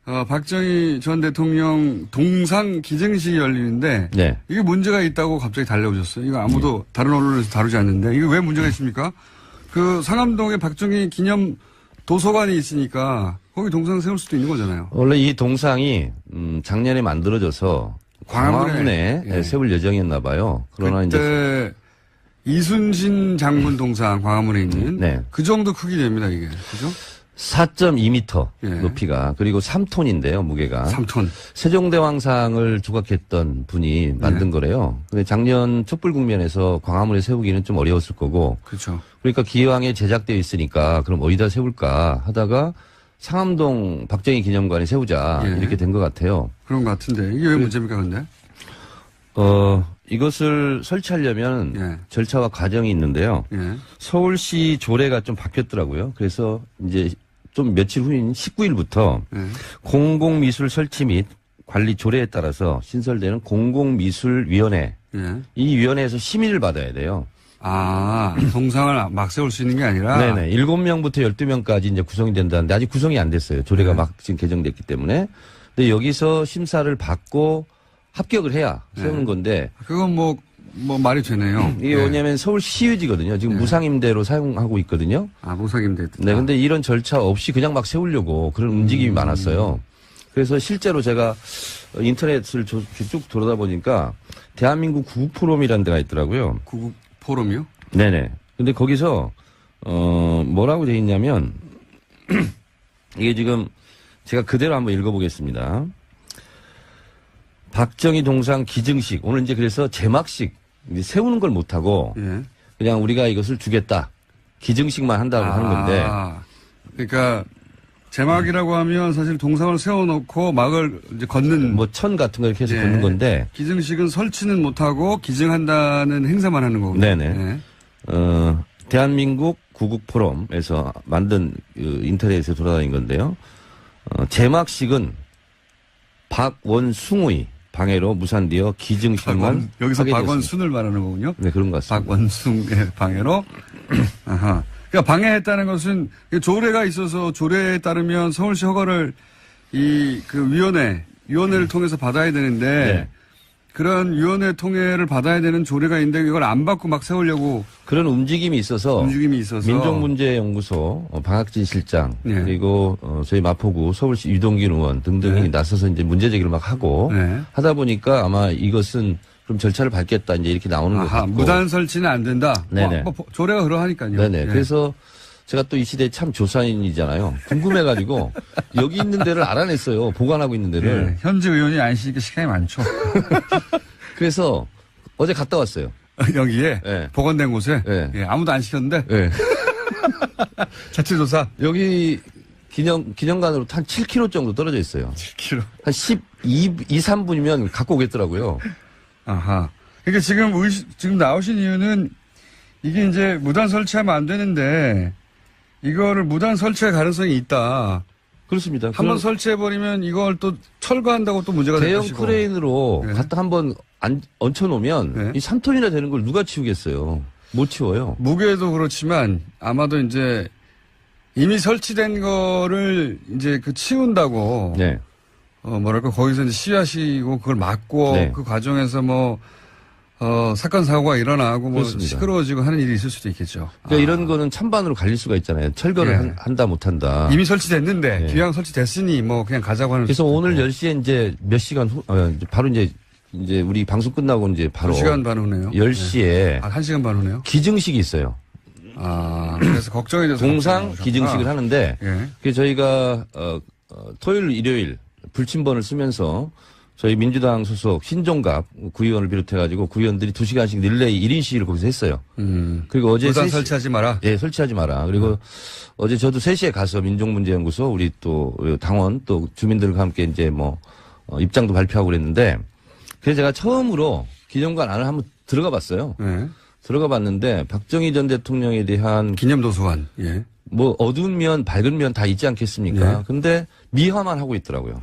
박정희 전 대통령 동상 기증식이 열리는데 네. 이게 문제가 있다고 갑자기 달려오셨어요. 이거 아무도 다른 언론에서 다루지 않는데 이게 왜 문제가 있습니까? 그 상암동에 박정희 기념 도서관이 있으니까 거기 동상 세울 수도 있는 거잖아요. 원래 이 동상이 작년에 만들어져서 광화문에 예. 세울 예정이었나 봐요. 그러나 그때 이제 이순신 장군 동상 광화문에 있는 네. 그 정도 크기 됩니다 이게. 그죠? 4.2m 예. 높이가 그리고 3톤인데요 무게가 3톤. 세종대왕상을 조각했던 분이 만든 거래요. 근데 작년 촛불국면에서 광화문에 세우기는 좀 어려웠을 거고 그렇죠. 그러니까 기왕에 제작되어 있으니까 그럼 어디다 세울까 하다가 상암동 박정희 기념관에 세우자 예. 이렇게 된 것 같아요. 그런 것 같은데 이게 왜 문제입니까 근데? 이것을 설치하려면 예. 절차와 과정이 있는데요. 예. 서울시 조례가 좀 바뀌었더라고요. 그래서 이제 좀 며칠 후인 19일부터 예. 공공미술 설치 및 관리 조례에 따라서 신설되는 공공미술위원회 예. 이 위원회에서 심의를 받아야 돼요. 아, 동상을 막 세울 수 있는 게 아니라. 네네. 7명부터 12명까지 이제 구성이 된다는데 아직 구성이 안 됐어요. 조례가 네. 막 지금 개정됐기 때문에. 근데 여기서 심사를 받고 합격을 해야 세우는 네. 건데 그건 뭐 말이 되네요. 이게 예. 뭐냐면 서울시유지거든요. 지금 네. 무상임대로 사용하고 있거든요. 아, 무상임대. 네. 근데 이런 절차 없이 그냥 막 세우려고 그런 움직임이 많았어요. 그래서 실제로 제가 인터넷을 쭉 돌아다 보니까 대한민국 구국포럼이라는 데가 있더라고요. 구국 포럼이요? 네네. 근데 거기서, 뭐라고 돼 있냐면, 이게 지금 제가 그대로 한번 읽어보겠습니다. 박정희 동상 기증식. 오늘 이제 그래서 제막식, 이제 세우는 걸 못하고, 예. 그냥 우리가 이것을 주겠다. 기증식만 한다고 하는 건데. 그러니까 제막이라고 하면 사실 동상을 세워놓고 막을 이제 걷는. 뭐 천 같은 거 이렇게 해서 예. 걷는 건데. 기증식은 설치는 못하고 기증한다는 행사만 하는 거군요. 네네. 예. 대한민국 구국포럼에서 만든 그 인터넷에 돌아다닌 건데요. 제막식은 박원숭의 방해로 무산되어 기증식만 여기서 하게 되었습니다. 박원순을 말하는 거군요. 네, 그런 것 같습니다. 박원순의 방해로. 아하. 그러니까 방해했다는 것은 조례가 있어서 조례에 따르면 서울시 허가를 그 위원회를 통해서 받아야 되는데 네. 그런 위원회 통해를 받아야 되는 조례가 있는데 이걸 안 받고 막 세우려고 그런 움직임이 있어서 민족문제연구소 방학진 실장 네. 그리고 저희 마포구 서울시 유동균 의원 등등이 네. 나서서 이제 문제 제기를 막 하고 네. 하다 보니까 아마 이것은 그럼 절차를 밟겠다 이제 이렇게 나오는 것 같고 무단 설치는 안 된다. 네네. 뭐 조례가 그러하니까요. 네네. 네. 그래서 제가 또 이 시대에 참 조사인이잖아요. 궁금해가지고 여기 있는 데를 알아냈어요. 보관하고 있는 데를. 네. 현지 의원이 안 쉬니까 시간이 많죠. 그래서 어제 갔다 왔어요. 여기에 네. 보관된 곳에 네. 예, 아무도 안 시켰는데 네. 자체조사 여기 기념관으로 한 7km 정도 떨어져 있어요. 7km. 한 3분이면 갖고 오겠더라고요. 아하. 그러니까 지금 나오신 이유는 이게 이제 무단 설치하면 안 되는데 이거를 무단 설치할 가능성이 있다. 그렇습니다. 한번 설치해버리면 이걸 또 철거한다고 또 문제가 될 대형 것이고. 크레인으로 네. 갖다 한번 얹혀놓으면 네. 이 3톤이나 되는 걸 누가 치우겠어요. 못 치워요. 무게도 그렇지만 아마도 이제 이미 설치된 거를 이제 치운다고. 네. 뭐랄까, 거기서 이제 시위하시고 그걸 막고 네. 그 과정에서 사건, 사고가 일어나고 그렇습니다. 시끄러워지고 하는 일이 있을 수도 있겠죠. 그러니까 이런 거는 찬반으로 갈릴 수가 있잖아요. 철거를 네. 한다 못한다. 이미 설치됐는데 네. 기왕 설치됐으니 그냥 가자고 하는. 그래서 수도 오늘 있고. 10시에 이제 몇 시간 후, 이제 바로 이제 우리 방송 끝나고 이제 바로 2시간 반 후네요. 10시에 네. 1시간 반 후네요. 기증식이 있어요. 그래서 걱정이 돼서. 동상 기증식을 하는데 예. 그래서 저희가 토요일, 일요일 불침번을 쓰면서 저희 민주당 소속 신종갑 구의원을 비롯해가지고 구의원들이 2시간씩 릴레이 1인 시위를 거기서 했어요. 그리고 어제 무단 3시 설치하지 마라. 예, 설치하지 마라. 그리고 어제 저도 3시에 가서 민족문제연구소 우리 또 당원 또 주민들과 함께 이제 입장도 발표하고 그랬는데 그래서 제가 처음으로 기념관 안을 한번 들어가 봤어요. 네. 들어가 봤는데 박정희 전 대통령에 대한 기념도서관. 예. 어두운 면, 밝은 면 다 있지 않겠습니까? 네. 근데 미화만 하고 있더라고요.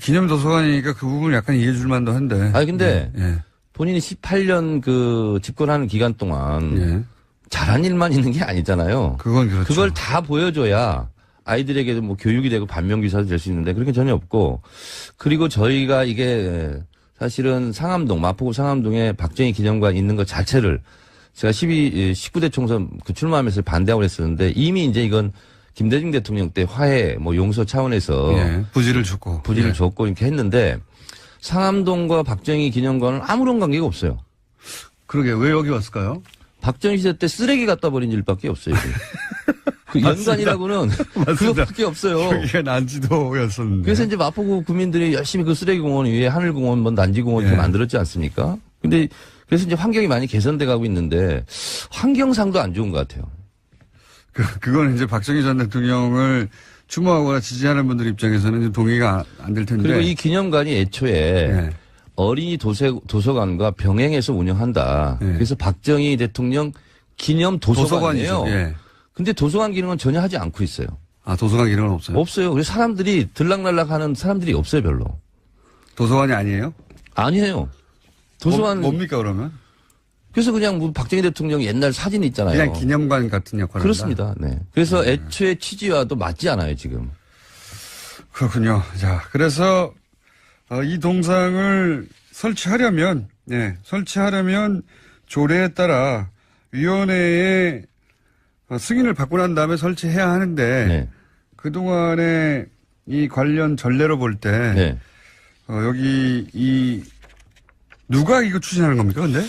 기념도서관이니까 그 부분을 약간 이해해 줄 만도 한데. 아니, 근데 예. 본인이 18년 집권하는 기간 동안 예. 잘한 일만 있는 게 아니잖아요. 그건 그렇죠. 그걸 다 보여줘야 아이들에게도 뭐 교육이 되고 반면교사도 될 수 있는데 그렇게 전혀 없고 그리고 저희가 이게 사실은 상암동, 마포구 상암동에 박정희 기념관 있는 것 자체를 제가 19대 총선 그 출마하면서 반대하고 그랬었는데 이미 이제 이건 김대중 대통령 때 화해 뭐 용서 차원에서 예, 부지를 줬고 이렇게 했는데 상암동과 박정희 기념관은 아무런 관계가 없어요. 그러게 왜 여기 왔을까요? 박정희 시대 때 쓰레기 갖다 버린 일밖에 없어요. 그 연관이라고는 그것밖에 없어요. 그게 난지도였었는데. 그래서 이제 마포구 구민들이 열심히 그 쓰레기공원 위에 하늘공원, 뭐 난지공원 이렇게 만들었지 않습니까? 근데 그래서 이제 환경이 많이 개선돼 가고 있는데 환경상도 안 좋은 것 같아요. 그건 이제 박정희 전 대통령을 추모하거나 지지하는 분들 입장에서는 동의가 안 될 텐데. 그리고 이 기념관이 애초에 네. 어린이 도서관과 병행해서 운영한다. 네. 그래서 박정희 대통령 기념 도서관이에요. 도서관이죠. 예. 근데 도서관 기능은 전혀 하지 않고 있어요. 아, 도서관 기능은 없어요? 없어요. 그래서 사람들이 들락날락 하는 사람들이 없어요, 별로. 도서관이 아니에요? 아니에요. 도서관. 뭡니까, 그러면? 그래서 그냥 뭐 박정희 대통령 옛날 사진 있잖아요. 그냥 기념관 같은 역할을 그렇습니다. 한다? 네. 그래서 애초에 취지와도 맞지 않아요, 지금. 그렇군요. 자, 그래서 이 동상을 설치하려면 조례에 따라 위원회의 승인을 받고 난 다음에 설치해야 하는데 네. 그동안에 이 관련 전례로 볼 때 네. 여기 누가 이거 추진하는 겁니까, 근데?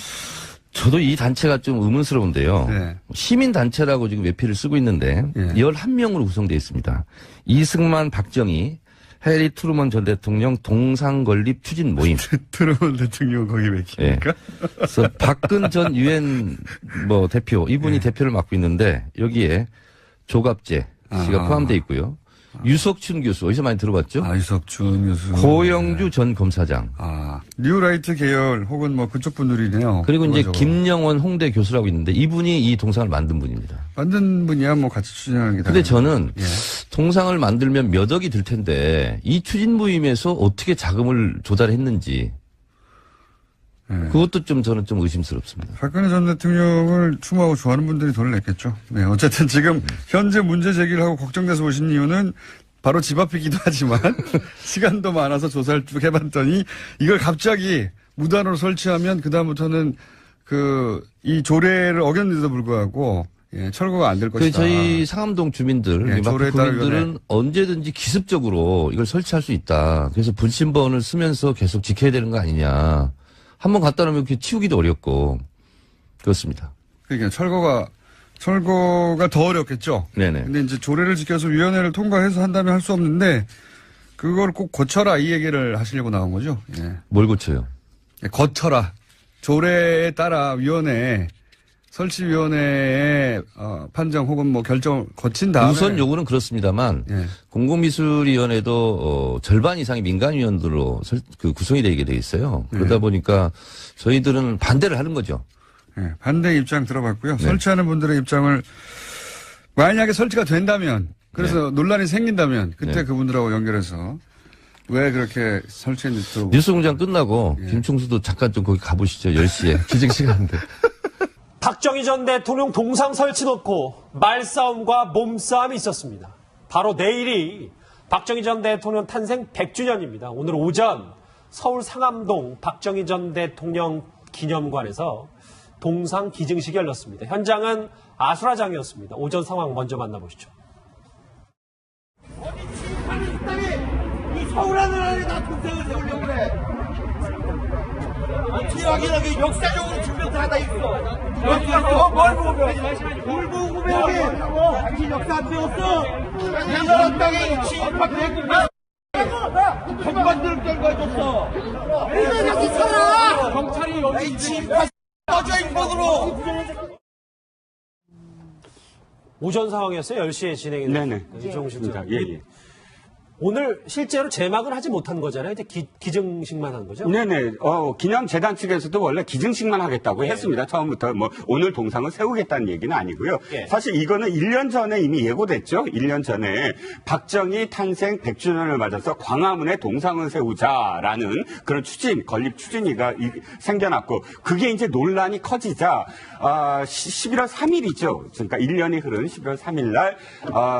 저도 이 단체가 좀 의문스러운데요. 네. 시민단체라고 지금 외피를 쓰고 있는데 네. 11명으로 구성되어 있습니다. 이승만, 박정희, 해리 트루먼 전 대통령 동상 건립 추진 모임. 트루먼 대통령 거기 왜 킵니까? 그래서 박근 전 유엔 뭐 대표 이분이 대표를 맡고 있는데 여기에 조갑재 씨가 포함되어 있고요. 유석춘 교수 어디서 많이 들어봤죠? 유석춘 교수. 고영주 전 검사장. 뉴라이트 계열 혹은 뭐 그쪽 분들이네요. 그리고 이제 그거죠. 김영원 홍대 교수라고 있는데 이분이 이 동상을 만든 분입니다. 만든 분이야 뭐 같이 추진하는 게 근데 저는 예. 동상을 만들면 몇 억이 들 텐데 이 추진 모임에서 어떻게 자금을 조달했는지 그것도 좀 저는 좀 의심스럽습니다. 박근혜 전 대통령을 추모하고 좋아하는 분들이 돈을 냈겠죠. 네, 어쨌든 지금 현재 문제 제기를 하고 걱정돼서 오신 이유는 바로 집 앞이기도 하지만 시간도 많아서 조사를 쭉 해봤더니 이걸 갑자기 무단으로 설치하면 그다음부터는 이 조례를 어겼는데도 불구하고 철거가 안 될 것이다. 저희 상암동 주민들, 예, 마포 구민들은 언제든지 기습적으로 이걸 설치할 수 있다. 그래서 분신번을 쓰면서 계속 지켜야 되는 거 아니냐. 한번 갖다 놓으면 그 치우기도 어렵고 그렇습니다. 그러니까 철거가 더 어렵겠죠. 네네. 근데 이제 조례를 지켜서 위원회를 통과해서 한다면 할 수 없는데 그걸 꼭 고쳐라 이 얘기를 하시려고 나온 거죠. 예. 뭘 고쳐요? 거쳐라. 조례에 따라 설치위원회의 판정 혹은 뭐 결정을 거친 다음에 우선 요구는 그렇습니다만 예. 공공미술위원회도 절반 이상이 민간위원들로 구성이 되게 돼 있어요. 그러다 보니까 저희들은 반대를 하는 거죠. 예, 반대 입장 들어봤고요. 설치하는 분들의 입장을 만약에 설치가 된다면 그래서 논란이 생긴다면 그때 그분들하고 연결해서 왜 그렇게 설치했는지 들어보고. 뉴스공장 끝나고 김충수도 잠깐 좀 거기 가보시죠. 10시에 기증시간인데. 박정희 전 대통령 동상 설치 놓고 말싸움과 몸싸움이 있었습니다. 바로 내일이 박정희 전 대통령 탄생 100주년입니다. 오늘 오전 서울 상암동 박정희 전 대통령 기념관에서 동상 기증식이 열렸습니다. 현장은 아수라장이었습니다. 오전 상황 먼저 만나보시죠. 이 서울 하늘 안에 나 동생을 세우려고 그래. 어떻게 확인하게 역사적으로 증명서 하나 있어. 역사서 뭘 보면 울고구명이 당신 역사 안 배웠어? 내가 땅에 침입했구나. 정반들을 떨궈줬어. 우리가 여기 살아. 경찰이 여기 침입했어. 꺼져 인본으로. 오전 상황이었어요. 10시에 진행이 됐습니다. 이종식 전. 예. 오늘 실제로 제막은 하지 못한 거잖아요. 이제 기증식만 한 거죠. 네네. 기념재단 측에서도 원래 기증식만 하겠다고 했습니다. 처음부터 뭐 오늘 동상을 세우겠다는 얘기는 아니고요. 예. 사실 이거는 1년 전에 이미 예고됐죠. 1년 전에 박정희 탄생 100주년을 맞아서 광화문에 동상을 세우자라는 그런 건립 추진위가 생겨났고 그게 이제 논란이 커지자 11월 3일이죠. 그러니까 1년이 흐른 11월 3일 날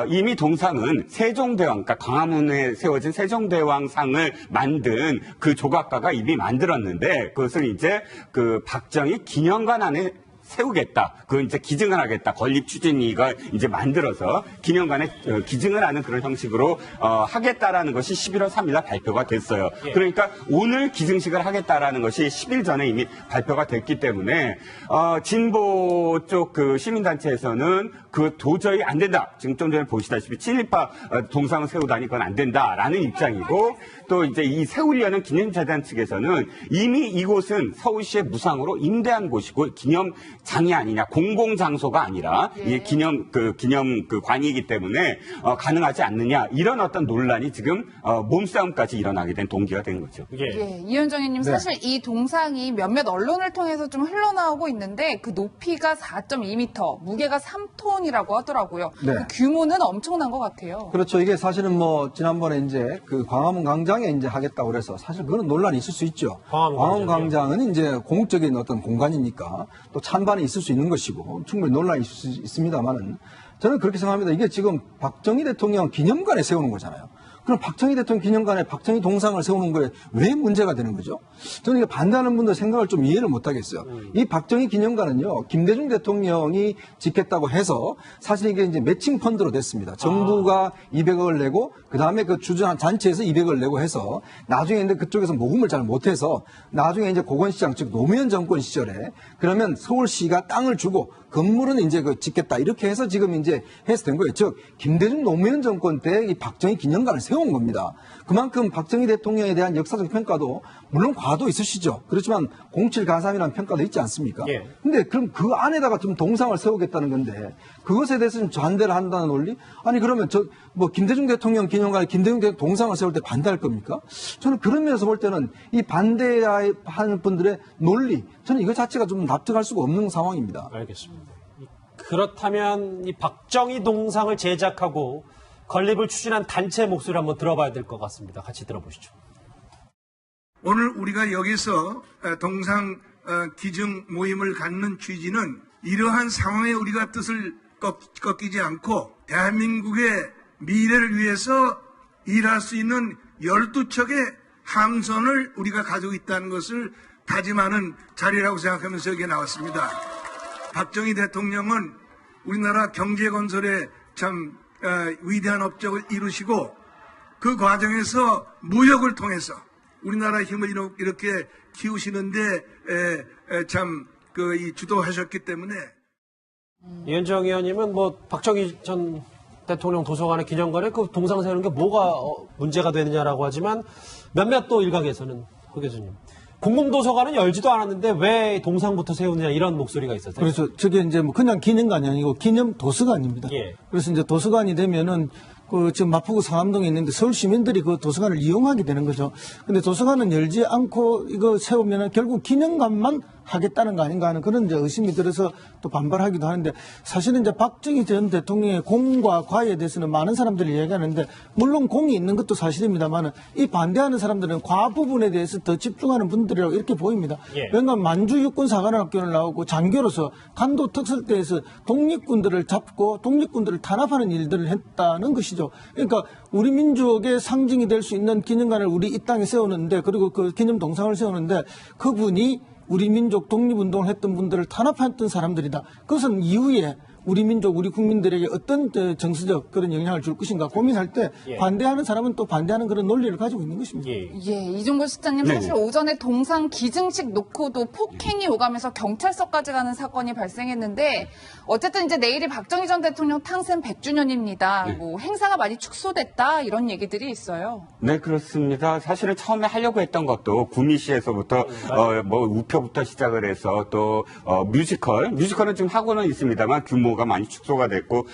이미 동상은 세종대왕, 그러니까 광화문에 세워진 세종대왕상을 만든 그 조각가가 이미 만들었는데 그것을 이제 그 박정희 기념관 안에 세우겠다. 그건 이제 기증을 하겠다. 건립 추진위가 이제 만들어서 기념관에 기증을 하는 그런 형식으로 하겠다라는 것이 11월 3일날 발표가 됐어요. 예. 그러니까 오늘 기증식을 하겠다라는 것이 10일 전에 이미 발표가 됐기 때문에 진보 쪽 그 시민단체에서는 그 도저히 안 된다. 지금 좀 전에 보시다시피 친일파 동상을 세우다니 그건 안 된다라는 입장이고 또 이제 이 세우려는 기념재단 측에서는 이미 이곳은 서울시의 무상으로 임대한 곳이고 기념장이 아니냐 공공장소가 아니라 이 기념 관이기 때문에 가능하지 않느냐 이런 어떤 논란이 지금 몸싸움까지 일어나게 된 동기가 된 거죠. 예, 이현정님 사실 이 동상이 몇몇 언론을 통해서 좀 흘러나오고 있는데 그 높이가 4.2m, 무게가 3톤이라고 하더라고요. 네. 그 규모는 엄청난 것 같아요. 그렇죠. 이게 사실은 뭐 지난번에 이제 그 광화문 광장에 이제 하겠다고 그래서 사실 그런 논란이 있을 수 있죠. 광화문 광장은 이제 공적인 어떤 공간이니까 또 찬반이 있을 수 있는 것이고 충분히 논란이 있을 수 있습니다만은 저는 그렇게 생각합니다. 이게 지금 박정희 대통령 기념관에 세우는 거잖아요. 그럼 박정희 대통령 기념관에 박정희 동상을 세우는 거에 왜 문제가 되는 거죠? 저는 이게 반대하는 분들 생각을 좀 이해를 못 하겠어요. 이 박정희 기념관은요, 김대중 대통령이 짓겠다고 해서 사실 이게 이제 매칭 펀드로 됐습니다. 정부가 200억을 내고 그 다음에 그 주주한 잔치에서 200억을 내고 해서 나중에 근데 그쪽에서 모금을 잘 못해서 나중에 이제 고건시장 즉 노무현 정권 시절에 그러면 서울시가 땅을 주고 건물은 이제 그 짓겠다 이렇게 해서 지금 이제 해서 된 거예요. 즉 김대중 노무현 정권 때 이 박정희 기념관을 세운 겁니다. 그만큼 박정희 대통령에 대한 역사적 평가도 물론 과도 있으시죠. 그렇지만 공칠 가삼이라는 평가도 있지 않습니까? 예. 근데 그럼 그 안에다가 좀 동상을 세우겠다는 건데 그것에 대해서 좀 반대를 한다는 논리? 아니 그러면 뭐 김대중 대통령 기념관에 김대중 대통령 동상을 세울 때 반대할 겁니까? 저는 그런 면에서 볼 때는 이 반대하는 분들의 논리, 저는 이거 자체가 좀 납득할 수가 없는 상황입니다. 알겠습니다. 그렇다면 이 박정희 동상을 제작하고 건립을 추진한 단체 목소리를 한번 들어봐야 될 것 같습니다. 같이 들어보시죠. 오늘 우리가 여기서 동상 기증 모임을 갖는 취지는 이러한 상황에 우리가 뜻을 꺾이지 않고 대한민국의 미래를 위해서 일할 수 있는 12척의 함선을 우리가 가지고 있다는 것을 다짐하는 자리라고 생각하면서 여기에 나왔습니다. 박정희 대통령은 우리나라 경제 건설에 참 위대한 업적을 이루시고 그 과정에서 무역을 통해서 우리나라 힘을 이렇게 키우시는데 참 이 주도하셨기 때문에 이현정 의원님은 뭐 박정희 전 대통령 도서관의 기념관에 그 동상 세우는 게 뭐가 문제가 되느냐라고 하지만 몇몇 또 일각에서는 호 교수님 공공도서관은 열지도 않았는데 왜 동상부터 세우느냐 이런 목소리가 있었어요. 그래서 저게 이제 뭐 그냥 기념관이 아니고 기념 도서관입니다. 예. 그래서 이제 도서관이 되면은 그 지금 마포구 상암동에 있는데 서울 시민들이 그 도서관을 이용하게 되는 거죠. 근데 도서관은 열지 않고 이거 세우면은 결국 기념관만 하겠다는 거 아닌가 하는 그런 이제 의심이 들어서 또 반발하기도 하는데 사실은 이제 박정희 전 대통령의 공과 과에 대해서는 많은 사람들이 이야기하는데 물론 공이 있는 것도 사실입니다만은 이 반대하는 사람들은 과 부분에 대해서 더 집중하는 분들이라고 이렇게 보입니다. 예. 왜냐하면 만주 육군사관학교를 나오고 장교로서 간도 특설대에서 독립군들을 잡고 독립군들을 탄압하는 일들을 했다는 것이죠. 그러니까 우리 민족의 상징이 될 수 있는 기념관을 우리 이 땅에 세우는데 그리고 그 기념 동상을 세우는데 그분이 우리 민족 독립운동을 했던 분들을 탄압했던 사람들이다. 그것은 이후에 우리 민족, 우리 국민들에게 어떤 정서적 그런 영향을 줄 것인가 고민할 때 예. 반대하는 사람은 또 반대하는 그런 논리를 가지고 있는 것입니다. 예. 예, 이종걸 실장님 사실 오전에 동상 기증식 놓고도 폭행이 오가면서 경찰서까지 가는 사건이 발생했는데 어쨌든 이제 내일이 박정희 전 대통령 탄생 100주년입니다. 뭐 행사가 많이 축소됐다 이런 얘기들이 있어요. 네, 그렇습니다. 사실은 처음에 하려고 했던 것도 구미시에서부터 뭐 우표부터 시작을 해서 또 뮤지컬은 지금 하고는 있습니다만 규모가 규모가 많이 축소가 됐고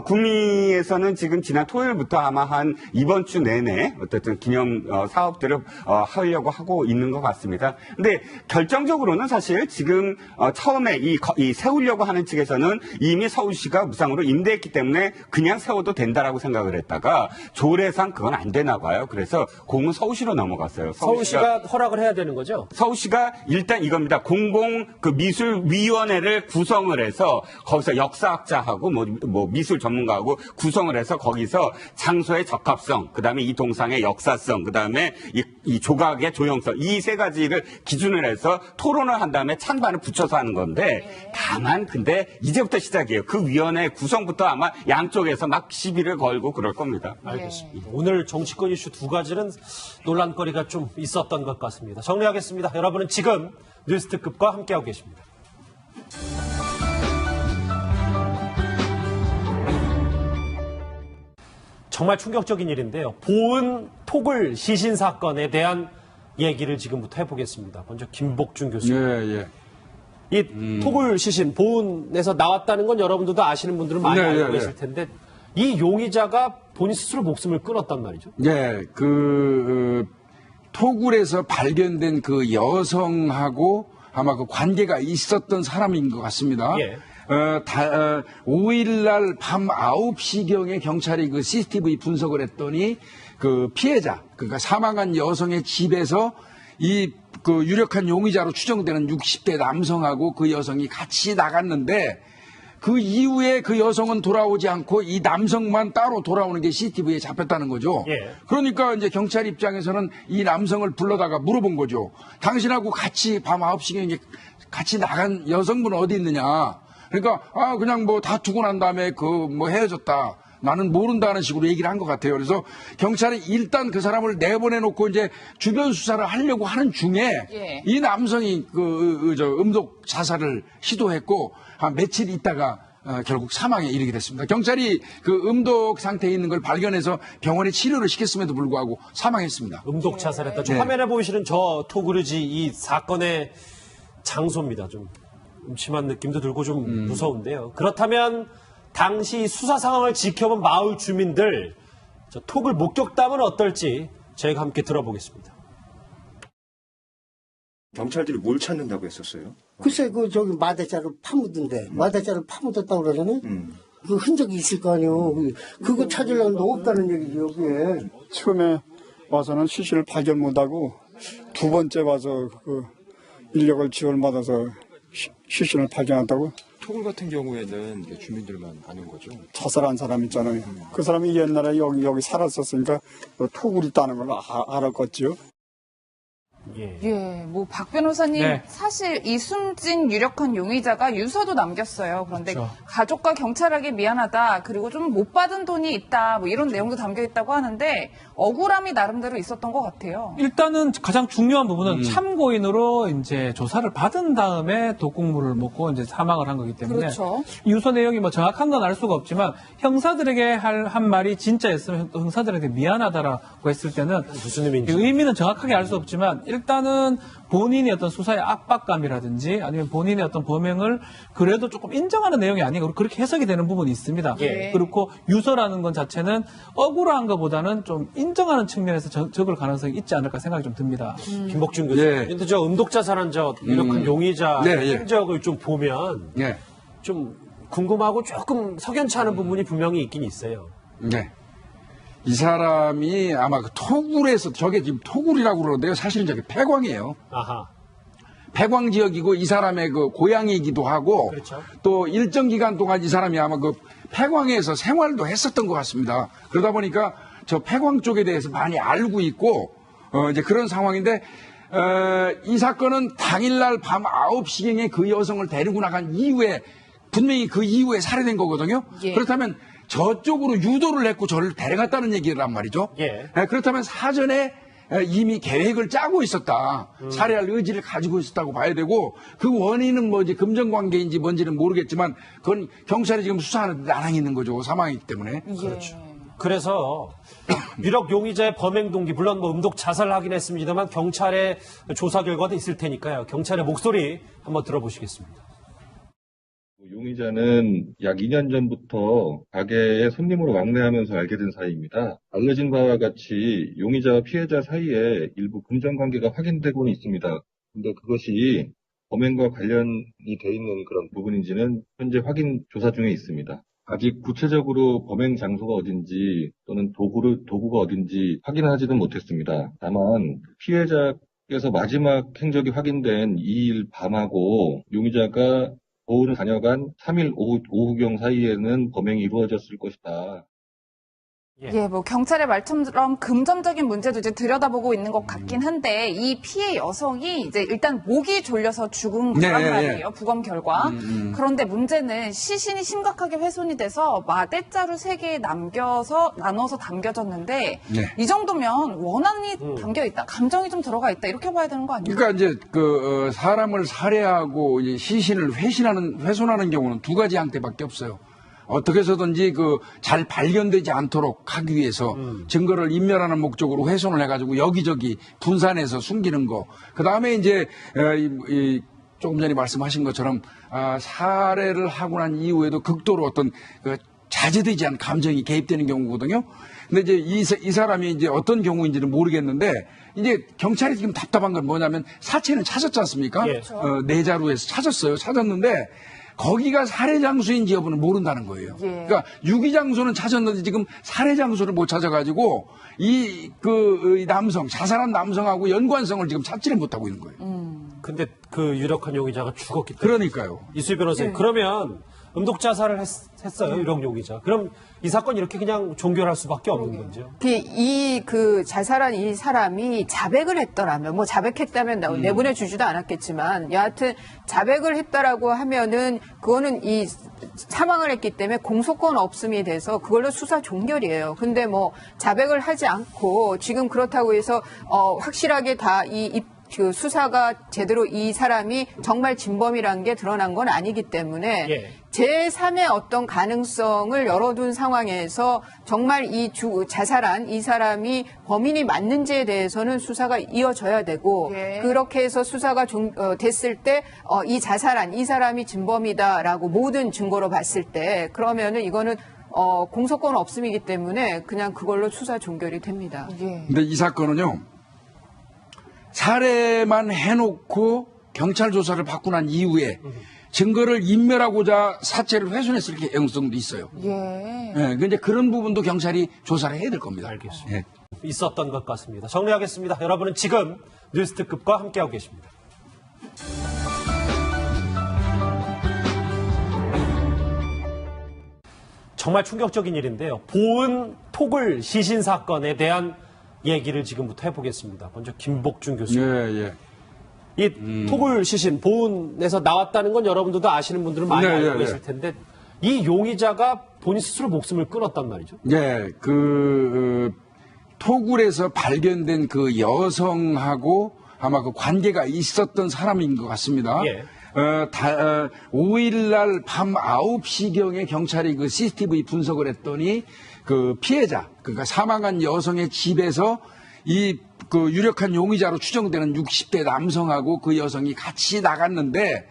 구미에서는 지금 지난 토요일부터 아마 한 이번 주 내내 어쨌든 기념 사업들을 하려고 하고 있는 것 같습니다. 근데 결정적으로는 사실 지금 처음에 이 세우려고 하는 측에서는 이미 서울시가 무상으로 임대했기 때문에 그냥 세워도 된다라고 생각을 했다가 조례상 그건 안 되나 봐요. 그래서 공은 서울시로 넘어갔어요. 서울시가 허락을 해야 되는 거죠? 서울시가 일단 이겁니다. 공공 그 미술위원회를 구성을 해서 거기서 역사학자하고 뭐 미술 전문가하고 구성을 해서 거기서 장소의 적합성, 그다음에 이 동상의 역사성, 그다음에 이 조각의 조형성 이 세 가지를 기준을 해서 토론을 한 다음에 찬반을 붙여서 하는 건데 다만 근데 이제부터 시작이에요. 그 위원회 구성부터 아마 양쪽에서 막 시비를 걸고 그럴 겁니다. 알겠습니다. 오늘 정치권 이슈 두 가지는 논란거리가 좀 있었던 것 같습니다. 정리하겠습니다. 여러분은 지금 뉴스특급과 함께하고 계십니다. 정말 충격적인 일인데요. 보은 토굴 시신 사건에 대한 얘기를 지금부터 해보겠습니다. 먼저 김복준 교수님. 이 토굴 시신 보은에서 나왔다는 건 여러분들도 아시는 분들은 많이 알고 계실 텐데 이 용의자가 본인 스스로 목숨을 끊었단 말이죠. 토굴에서 발견된 그 여성하고 아마 그 관계가 있었던 사람인 것 같습니다. 5일날 밤 9시경에 경찰이 그 CCTV 분석을 했더니 그 피해자, 그러니까 사망한 여성의 집에서 이 그 유력한 용의자로 추정되는 60대 남성하고 그 여성이 같이 나갔는데 그 이후에 그 여성은 돌아오지 않고 이 남성만 따로 돌아오는 게 CCTV에 잡혔다는 거죠. 그러니까 이제 경찰 입장에서는 이 남성을 불러다가 물어본 거죠. 당신하고 같이 밤 9시경에 같이 나간 여성분은 어디 있느냐. 그러니까 그냥 뭐 다투고 난 다음에 그 뭐 헤어졌다. 나는 모른다는 식으로 얘기를 한 것 같아요. 그래서 경찰이 일단 그 사람을 내보내놓고 이제 주변 수사를 하려고 하는 중에 이 남성이 음독 자살을 시도했고 한 며칠 있다가 결국 사망에 이르게 됐습니다. 경찰이 그 음독 상태에 있는 걸 발견해서 병원에 치료를 시켰음에도 불구하고 사망했습니다. 음독 자살했다. 화면에 보이시는 저 토그르지 이 사건의 장소입니다. 좀 음침한 느낌도 들고 좀 무서운데요. 그렇다면 당시 수사 상황을 지켜본 마을 주민들 저 토굴 목격담은 어떨지 저희가 함께 들어보겠습니다. 경찰들이 뭘 찾는다고 했었어요? 글쎄, 저기 마대자를 파묻던데, 마대자를 파묻었다고 그러잖아요? 그 흔적이 있을 거 아니에요. 그거 찾으려는데 없다는 얘기죠, 여기에. 처음에 와서는 시신을 발견 못하고 두 번째 와서 그 인력을 지원받아서 시신을 발견했다고? 토굴 같은 경우에는 주민들만 아는 거죠? 자살한 사람 있잖아요. 그 사람이 옛날에 여기 살았었으니까 토굴이 있다는 걸 알았겠죠. 뭐 박 변호사님 사실 이 숨진 유력한 용의자가 유서도 남겼어요. 그런데 가족과 경찰에게 미안하다. 그리고 좀 못 받은 돈이 있다. 뭐 이런 내용도 담겨 있다고 하는데 억울함이 나름대로 있었던 것 같아요. 일단은 가장 중요한 부분은 참고인으로 이제 조사를 받은 다음에 독극물을 먹고 이제 사망을 한 거기 때문에 유서 내용이 뭐 정확한 건 알 수가 없지만 형사들에게 한 말이 진짜였으면 형사들에게 미안하다라고 했을 때는 무슨 의미인지 의미는 정확하게 알 수 없지만 일단은 본인이 어떤 수사의 압박감이라든지 아니면 본인의 어떤 범행을 그래도 조금 인정하는 내용이 아니고 그렇게 해석이 되는 부분이 있습니다. 그렇고 유서라는 것 자체는 억울한 것보다는 좀 인정하는 측면에서 적을 가능성이 있지 않을까 생각이 좀 듭니다. 김복준 교수님. 근데 저 음독자살한 저 유력한 용의자 흔적을 좀 보면 좀 궁금하고 조금 석연치 않은 부분이 분명히 있긴 있어요. 이 사람이 아마 그 토굴에서 저게 지금 토굴이라고 그러는데요. 사실은 저게 폐광이에요. 폐광 지역이고 이 사람의 그 고향이기도 하고 또 일정 기간 동안 이 사람이 아마 그 폐광에서 생활도 했었던 것 같습니다. 그러다 보니까 저 폐광 쪽에 대해서 많이 알고 있고 이제 그런 상황인데 이 사건은 당일날 밤 9시경에 그 여성을 데리고 나간 이후에 분명히 그 이후에 살해된 거거든요. 그렇다면 저쪽으로 유도를 했고 저를 데려갔다는 얘기란 말이죠. 그렇다면 사전에 이미 계획을 짜고 있었다. 살해할 의지를 가지고 있었다고 봐야 되고 그 원인은 뭐지 금전관계인지 뭔지는 모르겠지만 그건 경찰이 지금 수사하는 데 난항이 있는 거죠. 사망이기 때문에. 그렇죠. 그래서 유력 용의자의 범행 동기 물론 뭐 음독 자살을 하긴 했습니다만 경찰의 조사 결과도 있을 테니까요. 경찰의 목소리 한번 들어보시겠습니다. 용의자는 약 2년 전부터 가게에 손님으로 왕래하면서 알게 된 사이입니다. 알려진 바와 같이 용의자와 피해자 사이에 일부 금전관계가 확인되고는 있습니다. 근데 그것이 범행과 관련이 돼 있는 그런 부분인지는 현재 확인 조사 중에 있습니다. 아직 구체적으로 범행 장소가 어딘지 또는 도구가 어딘지 확인하지는 못했습니다. 다만 피해자께서 마지막 행적이 확인된 2일 밤하고 용의자가 보호를 다녀간 3일 오후경 사이에는 범행이 이루어졌을 것이다. 예, 뭐 경찰의 말처럼 금전적인 문제도 이제 들여다보고 있는 것 같긴 한데 이 피해 여성이 이제 일단 목이 졸려서 죽은 거란 말이에요. 부검 결과. 그런데 문제는 시신이 심각하게 훼손이 돼서 마대자루 3개 나눠서 담겨졌는데 이 정도면 원한이 담겨 있다, 감정이 좀 들어가 있다 이렇게 봐야 되는 거 아니에요? 그러니까 이제 사람을 살해하고 이제 시신을 훼손하는 경우는 두 가지 형태밖에 없어요. 어떻게 해서든지 잘 발견되지 않도록 하기 위해서 증거를 인멸하는 목적으로 훼손을 해가지고 여기저기 분산해서 숨기는 거. 그 다음에 이제 조금 전에 말씀하신 것처럼 살해를 하고 난 이후에도 극도로 어떤 자제되지 않은 감정이 개입되는 경우거든요. 근데 이제 이 사람이 이제 어떤 경우인지는 모르겠는데 이제 경찰이 지금 답답한 건 뭐냐면 사체는 찾았지 않습니까? 예. 내자루에서 찾았어요. 찾았는데 거기가 살해 장소인지 여부는 모른다는 거예요. 예. 그러니까 유기 장소는 찾았는데 지금 살해 장소를 못 찾아가지고 이 남성, 자살한 남성하고 연관성을 지금 찾지를 못하고 있는 거예요. 근데 그 유력한 용의자가 죽었기 때문에. 그러니까요. 이수희 변호사님, 그러면 음독 자살을 했어요, 유력 용의자. 그럼 이 사건 이렇게 그냥 종결할 수밖에 없는 거죠. 자살한 이 사람이 자백을 했더라면, 뭐 자백했다면 내보내주지도 않았겠지만, 여하튼 자백을 했다라고 하면은, 그거는 이 사망을 했기 때문에 공소권 없음이 돼서 그걸로 수사 종결이에요. 근데 뭐 자백을 하지 않고 지금 그렇다고 해서, 확실하게 다 수사가 제대로 이 사람이 정말 진범이라는 게 드러난 건 아니기 때문에 제3의 어떤 가능성을 열어둔 상황에서 정말 자살한 이 사람이 범인이 맞는지에 대해서는 수사가 이어져야 되고 그렇게 해서 수사가 됐을 때 이 자살한 이 사람이 진범이다라고 모든 증거로 봤을 때 그러면은 이거는 공소권 없음이기 때문에 그냥 그걸로 수사 종결이 됩니다. 근데 이 사건은요. 살해만 해놓고 경찰 조사를 받고 난 이후에 증거를 인멸하고자 사체를 훼손했을 가능성도 있어요. 근데 그런 부분도 경찰이 조사를 해야 될 겁니다. 알겠습니다. 있었던 것 같습니다. 정리하겠습니다. 여러분은 지금 뉴스특급과 함께하고 계십니다. 정말 충격적인 일인데요. 보은 토굴 시신 사건에 대한 얘기를 지금부터 해보겠습니다. 먼저 김복준 교수님. 이 토굴 시신 보은에서 나왔다는 건 여러분들도 아시는 분들은 많이 알고 계실 텐데 이 용의자가 본인 스스로 목숨을 끊었단 말이죠. 토굴에서 발견된 그 여성하고 아마 그 관계가 있었던 사람인 것 같습니다. 5일날 밤 9시경에 경찰이 그 CCTV 분석을 했더니 그 피해자, 그러니까 사망한 여성의 집에서 그 유력한 용의자로 추정되는 60대 남성하고 그 여성이 같이 나갔는데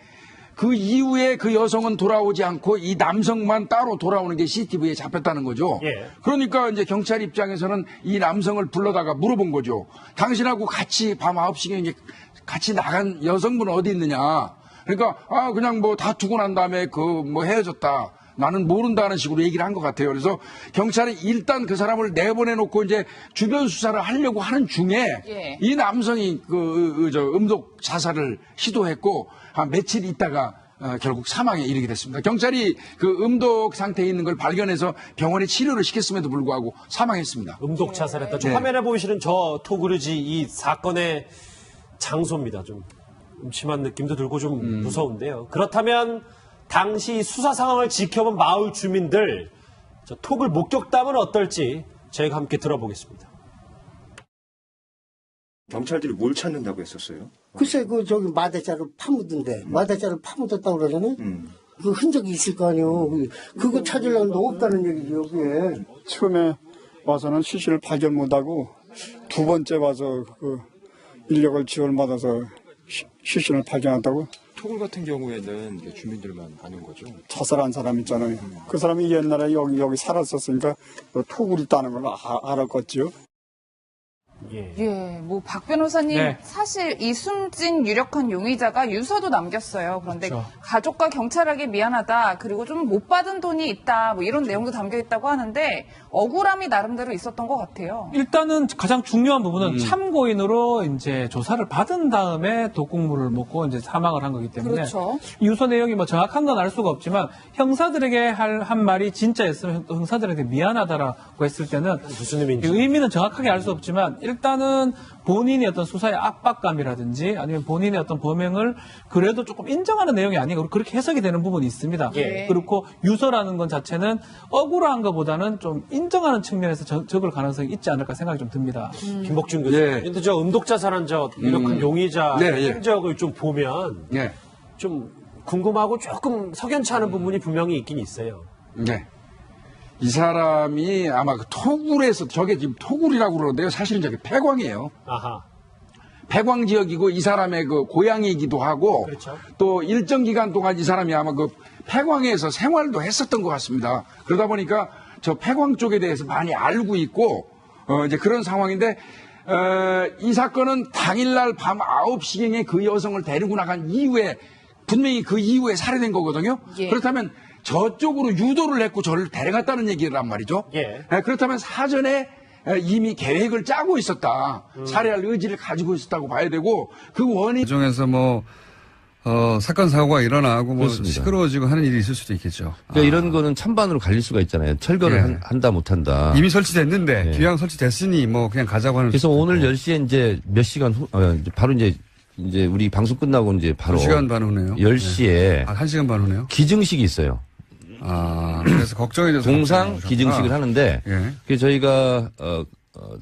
그 이후에 그 여성은 돌아오지 않고 이 남성만 따로 돌아오는 게 CCTV에 잡혔다는 거죠. 그러니까 이제 경찰 입장에서는 이 남성을 불러다가 물어본 거죠. 당신하고 같이 밤 9시경에 같이 나간 여성분은 어디 있느냐. 그러니까 그냥 뭐 다투고 난 다음에 헤어졌다. 나는 모른다는 식으로 얘기를 한 것 같아요. 그래서 경찰이 일단 그 사람을 내보내놓고 이제 주변 수사를 하려고 하는 중에 이 남성이 음독 자살을 시도했고 한 며칠 있다가 결국 사망에 이르게 됐습니다. 경찰이 그 음독 상태에 있는 걸 발견해서 병원에 치료를 시켰음에도 불구하고 사망했습니다. 음독 자살했다. 화면에 보이시는 저 토그르지 이 사건의 장소입니다. 좀 음침한 느낌도 들고 좀 무서운데요. 그렇다면 당시 수사 상황을 지켜본 마을 주민들 저 토굴 목격담은 어떨지 저희가 함께 들어보겠습니다. 경찰들이 뭘 찾는다고 했었어요? 글쎄 저기 마대자루 파묻은데 마대자루 파묻었다고 그러잖아요. 그 흔적이 있을 거 아니에요. 그거 찾으려는데 없다는 얘기지 여기에. 처음에 와서는 시신을 발견 못하고 두 번째 와서 인력을 지원받아서 시신을 발견한다고 토굴 같은 경우에는 이게 주민들만 아는 거죠. 자살한 사람 있잖아요. 그 사람이 옛날에 여기 살았었으니까 토굴 있다는 걸 알았겠죠. 예, 뭐 박 변호사님 네. 사실 이 숨진 유력한 용의자가 유서도 남겼어요. 그런데 그렇죠. 가족과 경찰에게 미안하다. 그리고 좀 못 받은 돈이 있다. 뭐 이런 내용도 담겨 있다고 하는데 억울함이 나름대로 있었던 것 같아요. 일단은 가장 중요한 부분은 참고인으로 이제 조사를 받은 다음에 독극물을 먹고 이제 사망을 한 거기 때문에 그렇죠. 유서 내용이 뭐 정확한 건 알 수가 없지만 형사들에게 한 말이 진짜였으면 형사들에게 미안하다라고 했을 때는 무슨 의미인지 의미는 정확하게 알 수 없지만 일단은 본인의 어떤 수사의 압박감이라든지 아니면 본인의 어떤 범행을 그래도 조금 인정하는 내용이 아닌가 그렇게 해석이 되는 부분이 있습니다. 예. 그렇고 유서라는 건 자체는 억울한 것보다는 좀 인정하는 측면에서 적을 가능성이 있지 않을까 생각이 좀 듭니다. 김복준 교수님. 근데 저 음독자살한 저 유력한 용의자 행적을 좀 보면 좀 궁금하고 조금 석연치 않은 부분이 분명히 있긴 있어요. 네. 이 사람이 아마 그 토굴에서 저게 지금 토굴이라고 그러는데요. 사실은 저게 폐광이에요. 아하. 폐광 지역이고 이 사람의 그 고향이기도 하고 그렇죠. 또 일정 기간 동안 이 사람이 아마 그 폐광에서 생활도 했었던 것 같습니다. 그러다 보니까 저 폐광 쪽에 대해서 많이 알고 있고 이제 그런 상황인데 이 사건은 당일날 밤 9시경에 그 여성을 데리고 나간 이후에 분명히 그 이후에 살해된 거거든요. 예. 그렇다면 저쪽으로 유도를 했고 저를 데려갔다는 얘기란 말이죠. 예. 그렇다면 사전에 이미 계획을 짜고 있었다. 살해할 의지를 가지고 있었다고 봐야 되고 그 원인 과정에서 뭐 사건 사고가 일어나고 뭐 그렇습니다. 시끄러워지고 하는 일이 있을 수도 있겠죠. 그러니까 이런 거는 찬반으로 갈릴 수가 있잖아요. 철거를 한다 못한다. 이미 설치됐는데 귀향 설치됐으니 뭐 그냥 가자고 하는. 그래서 오늘 10시에 이제 몇 시간 후 바로 이제 우리 방송 끝나고 이제 바로 2시간 반 후네요. 10시에 1시간 반 후네요. 기증식이 있어요. 그래서 걱정이 돼서 동상 기증식을 하는데 예. 그래서 저희가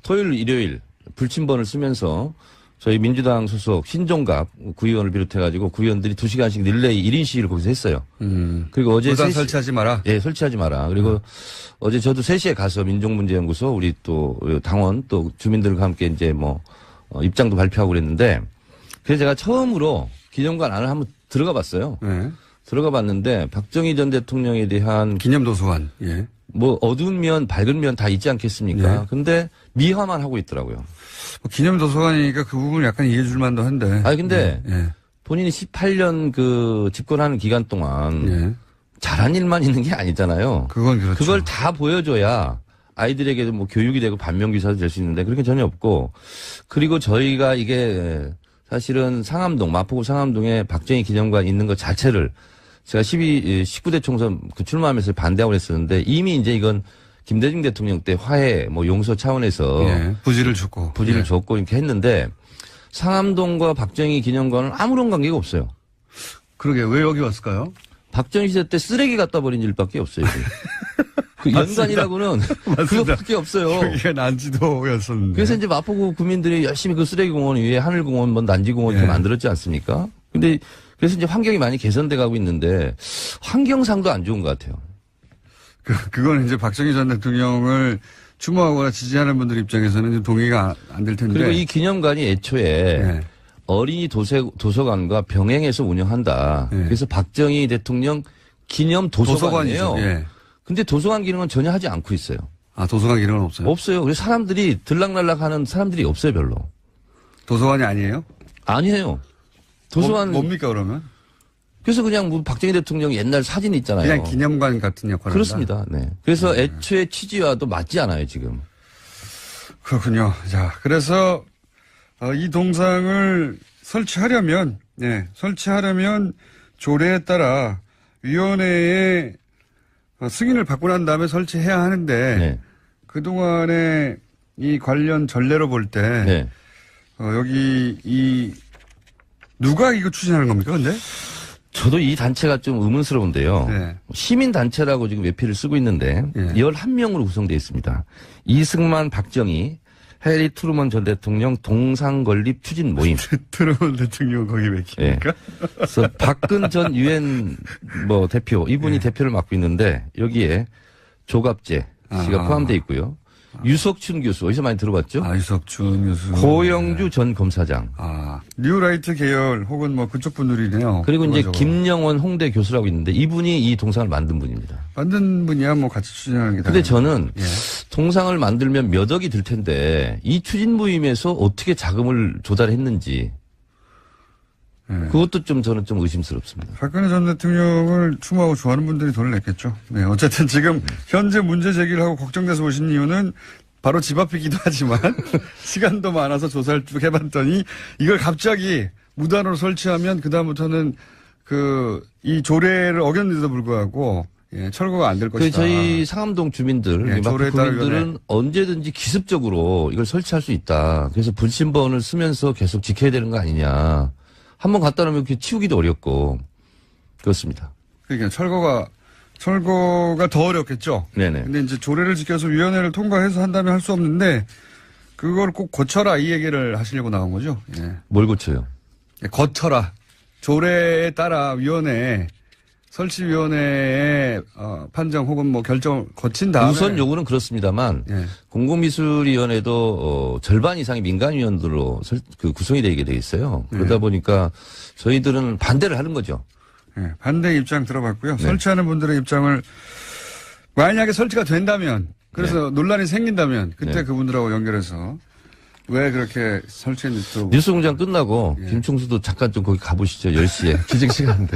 토요일 일요일 불침번을 쓰면서 저희 민주당 소속 신종갑 구의원을 비롯해가지고 구의원들이 2시간씩 릴레이 1인 시위를 거기서 했어요. 그리고 어제 무단 설치하지 마라. 예, 설치하지 마라. 그리고 어제 저도 3시에 가서 민족문제연구소 우리 또 당원 또 주민들과 함께 이제 뭐 입장도 발표하고 그랬는데 그래서 제가 처음으로 기념관 안을 한번 들어가 봤어요. 네. 들어가 봤는데 박정희 전 대통령에 대한 기념도서관. 예. 뭐 어두운 면 밝은 면 다 있지 않겠습니까? 예. 근데 미화만 하고 있더라고요. 뭐 기념도서관이니까 그 부분을 약간 이해해 줄 만도 한데. 아니 근데 예. 본인이 18년 그 집권하는 기간 동안 잘한 일만 있는 게 아니잖아요. 그건 그렇죠. 그걸 다 보여줘야 아이들에게도 뭐 교육이 되고 반면교사도 될 수 있는데 그렇게 전혀 없고 그리고 저희가 이게 사실은 상암동 마포구 상암동에 박정희 기념관 있는 것 자체를 제가 19대 총선 그 출마하면서 반대하고 그랬었는데 이미 이제 이건 김대중 대통령 때 화해 뭐 용서 차원에서 부지를 줬고 줬고 이렇게 했는데 상암동과 박정희 기념관은 아무런 관계가 없어요. 그러게 왜 여기 왔을까요? 박정희 시대 때 쓰레기 갖다 버린 일밖에 없어요. 그 연관이라고는 그것밖에 없어요. 여기가 난지도였었는데. 그래서 이제 마포구 구민들이 열심히 그 쓰레기 공원 위에 하늘공원, 뭐 난지공원 이렇게 만들었지 않습니까? 근데 그래서 이제 환경이 많이 개선돼 가고 있는데 환경상도 안 좋은 것 같아요. 그건 이제 박정희 전 대통령을 추모하거나 지지하는 분들 입장에서는 좀 동의가 안 될 텐데. 그리고 이 기념관이 애초에 어린이 도서관과 병행해서 운영한다. 그래서 박정희 대통령 기념 도서관이에요. 예. 근데 도서관 기능은 전혀 하지 않고 있어요. 아, 도서관 기능은 없어요? 없어요. 그래서 사람들이 들락날락 하는 사람들이 없어요, 별로. 도서관이 아니에요? 아니에요. 도서관. 뭡니까, 그러면? 그래서 그냥 뭐 박정희 대통령 옛날 사진 있잖아요. 그냥 기념관 같은 역할을 그렇습니다. 네. 그래서 애초에 취지와도 맞지 않아요, 지금. 그렇군요. 자, 그래서 이 동상을 설치하려면 조례에 따라 위원회의 승인을 받고 난 다음에 설치해야 하는데 그동안에 이 관련 전례로 볼 때 여기 누가 이거 추진하는 겁니까, 근데? 저도 이 단체가 좀 의문스러운데요. 시민단체라고 지금 외피를 쓰고 있는데 11명으로 구성되어 있습니다. 이승만, 박정희, 해리 트루먼 전 대통령 동상 건립 추진 모임. 트루먼 대통령 거기 왜 킵니까? 그래서 박근 전 유엔 뭐 대표 이분이 대표를 맡고 있는데 여기에 조갑재 씨가 포함되어 있고요. 유석춘 교수 어디서 많이 들어봤죠? 유석춘 교수. 고영주 전 검사장. 뉴라이트 계열 혹은 뭐 그쪽 분들이네요. 그리고 이제 저거. 김영원 홍대 교수라고 있는데 이분이 이 동상을 만든 분입니다. 만든 분이야 뭐 같이 추진하는 게. 근데 저는 동상을 만들면 몇 억이 들 텐데 이 추진 모임에서 어떻게 자금을 조달했는지 그것도 좀 저는 좀 의심스럽습니다. 박근혜 전 대통령을 추모하고 좋아하는 분들이 돈을 냈겠죠. 네, 어쨌든 지금 현재 문제 제기를 하고 걱정돼서 오신 이유는 바로 집 앞이기도 하지만 시간도 많아서 조사를 쭉 해봤더니 이걸 갑자기 무단으로 설치하면 그다음부터는 이 조례를 어겼는데도 불구하고 철거가 안 될 것이다. 저희 상암동 주민들, 조례에 따라 국민들은 언제든지 기습적으로 이걸 설치할 수 있다. 그래서 불신번을 쓰면서 계속 지켜야 되는 거 아니냐. 한번 갖다 놓으면 치우기도 어렵고 그렇습니다. 그러니까 철거가 더 어렵겠죠. 네네. 근데 이제 조례를 지켜서 위원회를 통과해서 한다면 할 수 없는데 그걸 꼭 고쳐라 이 얘기를 하시려고 나온 거죠. 뭘 고쳐요? 거쳐라. 조례에 따라 설치위원회의 판정 혹은 뭐 결정을 거친 다음에 우선 요구는 그렇습니다만 공공미술위원회도 절반 이상이 민간위원들로 구성이 되게 돼 있어요. 그러다 보니까 저희들은 반대를 하는 거죠. 반대 입장 들어봤고요. 설치하는 분들의 입장을 만약에 설치가 된다면 그래서 논란이 생긴다면 그때 그분들하고 연결해서 왜 그렇게 설치했는지 뉴스공장 끝나고 김충수도 잠깐 좀 거기 가보시죠. 10시에 기증시간인데.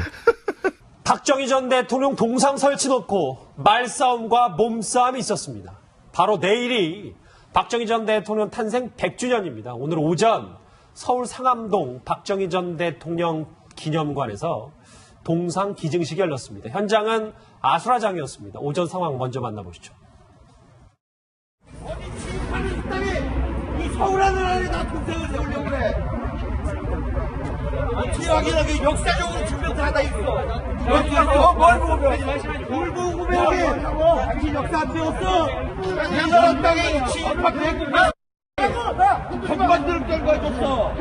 박정희 전 대통령 동상 설치 놓고 말싸움과 몸싸움이 있었습니다. 바로 내일이 박정희 전 대통령 탄생 100주년입니다. 오늘 오전 서울 상암동 박정희 전 대통령 기념관에서 동상 기증식이 열렸습니다. 현장은 아수라장이었습니다. 오전 상황 먼저 만나보시죠. 이 서울 하늘에 나 동생을 세우려고 그래. 확인하게 역사적으로 증명서 하나 있어. 여기서 뭘 보고 배우지? 뭘 보고 배우게? 당신 역사 안 배웠어? 이 나라 땅에 친일파 백만 백만들을 끌고 해줬어.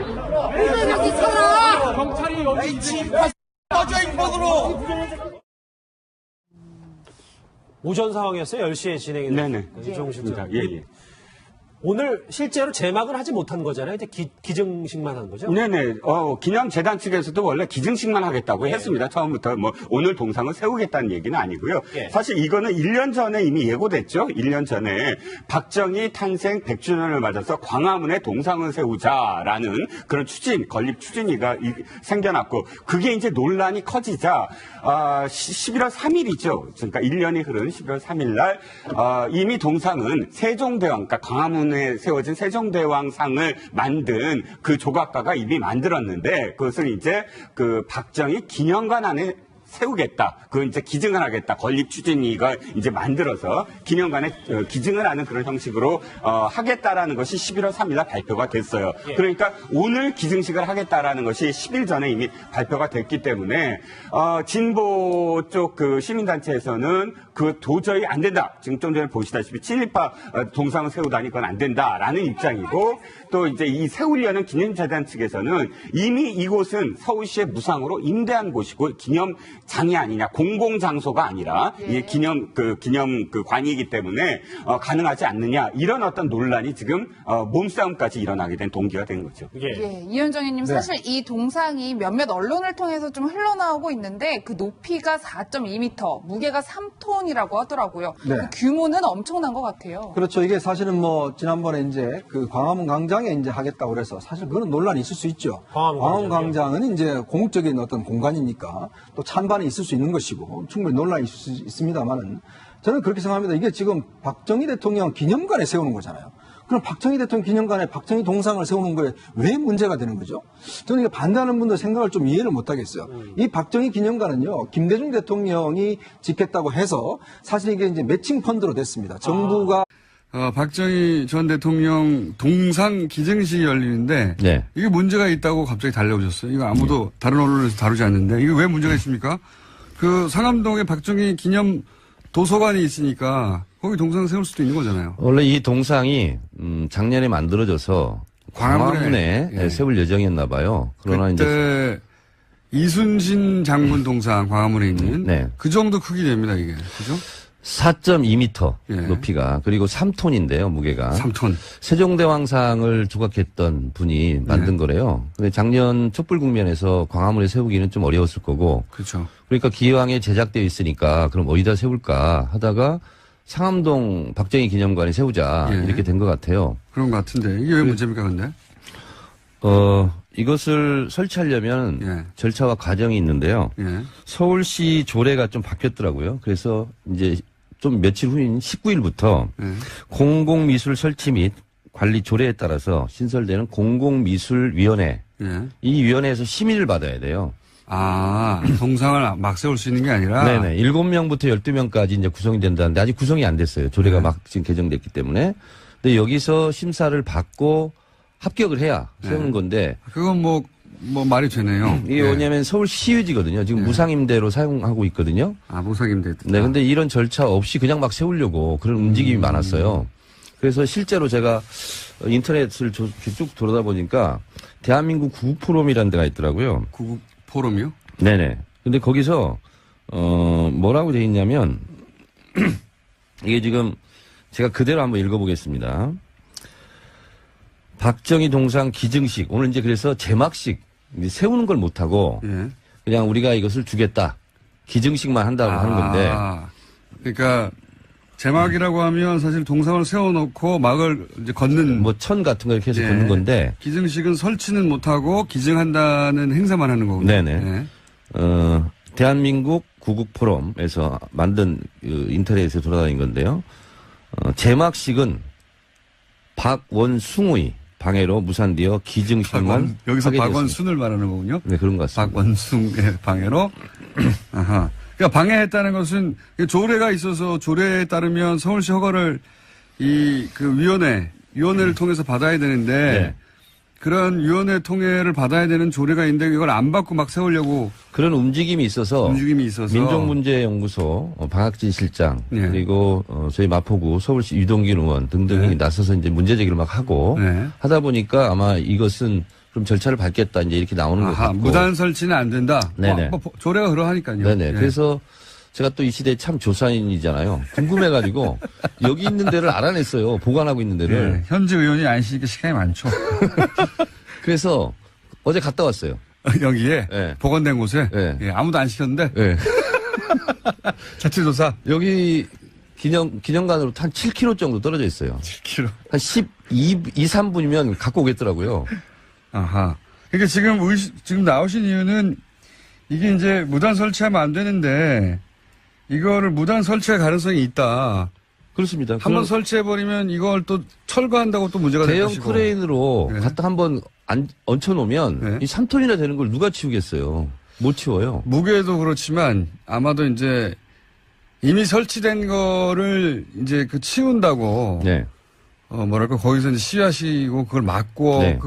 왜 여기 살아? 경찰이 여기 친일파 꺼져 인본으로. 오전 상황이었어요. 10시에 진행했는데. 네네. 예. 오늘 실제로 제막은 하지 못한 거잖아요. 이제 기증식만 한 거죠? 네네. 기념재단 측에서도 원래 기증식만 하겠다고 했습니다. 처음부터 오늘 동상을 세우겠다는 얘기는 아니고요. 사실 이거는 1년 전에 이미 예고됐죠. 1년 전에 박정희 탄생 100주년을 맞아서 광화문에 동상을 세우자라는 그런 건립 추진위가 생겨났고 그게 이제 논란이 커지자 11월 3일이죠. 그러니까 1년이 흐른 11월 3일 날 이미 동상은 세종대왕, 그러니까 광화문에 세워진 세종대왕상을 만든 그 조각가가 이미 만들었는데 그것을 이제 박정희 기념관 안에 세우겠다. 그건 이제 기증을 하겠다. 건립 추진위가 이제 만들어서 기념관에 기증을 하는 그런 형식으로 하겠다라는 것이 11월 3일 날 발표가 됐어요. 그러니까 오늘 기증식을 하겠다라는 것이 10일 전에 이미 발표가 됐기 때문에 진보 쪽 시민단체에서는 도저히 안 된다. 지금 좀 전에 보시다시피 친일파 동상을 세우다니 그건 안 된다라는 입장이고 또 이제 이 세우려는 기념재단 측에서는 이미 이곳은 서울시의 무상으로 임대한 곳이고 기념장이 아니냐 공공장소가 아니라 이 기념관이기 때문에 가능하지 않느냐 이런 어떤 논란이 지금 몸싸움까지 일어나게 된 동기가 된 거죠. 이현정 의원님 사실 이 동상이 몇몇 언론을 통해서 좀 흘러나오고 있는데 그 높이가 4.2m, 무게가 3톤이라고 하더라고요. 그 규모는 엄청난 것 같아요. 그렇죠. 이게 사실은 지난번에 이제 광화문 광장에 이제 하겠다고 그래서 사실 그런 논란이 있을 수 있죠. 광화문 광장은 이제 공적인 어떤 공간이니까 또 찬반이 있을 수 있는 것이고 충분히 논란이 있을 수 있습니다만은 저는 그렇게 생각합니다. 이게 지금 박정희 대통령 기념관에 세우는 거잖아요. 그럼 박정희 대통령 기념관에 박정희 동상을 세우는 거에 왜 문제가 되는 거죠? 저는 이게 반대하는 분들 생각을 좀 이해를 못 하겠어요. 이 박정희 기념관은요, 김대중 대통령이 짓겠다고 해서 사실 이게 이제 매칭 펀드로 됐습니다. 정부가 박정희 전 대통령 동상 기증식이 열리는데 이게 문제가 있다고 갑자기 달려오셨어요. 이거 아무도 다른 언론에서 다루지 않는데 이게 왜 문제가 있습니까? 상암동에 박정희 기념 도서관이 있으니까 거기 동상 세울 수도 있는 거잖아요. 원래 이 동상이 작년에 만들어져서 광화문에 세울 예정이었나 봐요. 그러나 그때 이순신 장군 동상 광화문에 있는 그 정도 크기 됩니다, 이게. 그죠? 4.2m 예. 높이가 그리고 3톤인데요, 무게가. 3톤. 세종대왕상을 조각했던 분이 만든 거래요. 근데 작년 촛불 국면에서 광화문에 세우기는 좀 어려웠을 거고. 그렇죠. 그러니까 기왕에 제작되어 있으니까 그럼 어디다 세울까 하다가 상암동 박정희 기념관에 세우자 예. 이렇게 된 것 같아요. 그런 것 같은데 이게 왜 문제입니까, 근데? 이것을 설치하려면 예. 절차와 과정이 있는데요. 예. 서울시 조례가 좀 바뀌었더라고요. 그래서 이제 좀 며칠 후인 19일부터 예. 공공미술 설치 및 관리 조례에 따라서 신설되는 공공미술위원회. 예. 이 위원회에서 심의를 받아야 돼요. 아, 동상을 막 세울 수 있는 게 아니라. 네네. 7명부터 12명까지 이제 구성이 된다는데 아직 구성이 안 됐어요. 조례가 네. 막 지금 개정됐기 때문에. 근데 여기서 심사를 받고 합격을 해야 세우는 네. 건데. 그건 뭐 말이 되네요. 이게 뭐냐면 서울시유지거든요. 지금 무상임대로 사용하고 있거든요. 아, 무상임대. 네. 근데 이런 절차 없이 그냥 막 세우려고 그런 움직임이 많았어요. 그래서 실제로 제가 인터넷을 쭉 돌아다 보니까 대한민국 구국 포럼이라는 데가 있더라고요. 구국 포럼이요? 네네. 근데 거기서, 뭐라고 돼 있냐면, 이게 지금 제가 그대로 한번 읽어보겠습니다. 박정희 동상 기증식. 오늘 이제 그래서 제막식, 세우는 걸 못하고, 예. 그냥 우리가 이것을 주겠다. 기증식만 한다고 하는 건데. 그러니까, 제막이라고 하면 사실 동상을 세워놓고 막을 이제 걷는. 뭐 천 같은 거 이렇게 해서 걷는 건데. 기증식은 설치는 못하고 기증한다는 행사만 하는 거군요. 네네. 대한민국 구국 포럼에서 만든 인터넷에 돌아다닌 건데요. 제막식은 박원숭의 방해로 무산되어 기증식만 여기서 하게 박원순을 말하는 거군요. 네, 그런 것 같습니다. 박원순의 방해로. 아하. 그러니까 방해했다는 것은 조례가 있어서 조례에 따르면 서울시 허가를 위원회를 통해서 받아야 되는데 네. 그런 위원회 통해를 받아야 되는 조례가 있는데 이걸 안 받고 막 세우려고 그런 움직임이 있어서 민족문제연구소 방학진 실장 네. 그리고 저희 마포구 서울시 유동균 의원 등등이 네. 나서서 이제 문제 제기를 막 하고 네. 하다 보니까 아마 이것은 그럼 절차를 밟겠다 이제 이렇게 나오는 것 같고 무단 설치는 안 된다. 네네. 뭐 조례가 그러하니까요. 네네. 네. 그래서 제가 또 이 시대에 참 조사인이잖아요. 궁금해가지고 여기 있는 데를 알아냈어요. 보관하고 있는 데를. 네. 현지 의원이 아니시니까 시간이 많죠. 그래서 어제 갔다 왔어요. 여기에 네. 보관된 곳에 네. 예, 아무도 안 시켰는데 네. 자체조사 여기 기념관으로 한 7km 정도 떨어져 있어요. 7km. 한 3분이면 갖고 오겠더라고요. 아하. 그러니까 지금 나오신 이유는 이게 이제 무단 설치하면 안 되는데 이거를 무단 설치할 가능성이 있다. 그렇습니다. 한번 설치해버리면 이걸 또 철거한다고 또 문제가 될 대형 것이고. 크레인으로 네. 갖다 한번 얹혀놓으면 네. 이 3톤이나 되는 걸 누가 치우겠어요. 못 치워요. 무게도 그렇지만 아마도 이제 이미 설치된 거를 이제 치운다고. 네. 뭐랄까, 거기서 이제 시위하시고 그걸 막고, 네.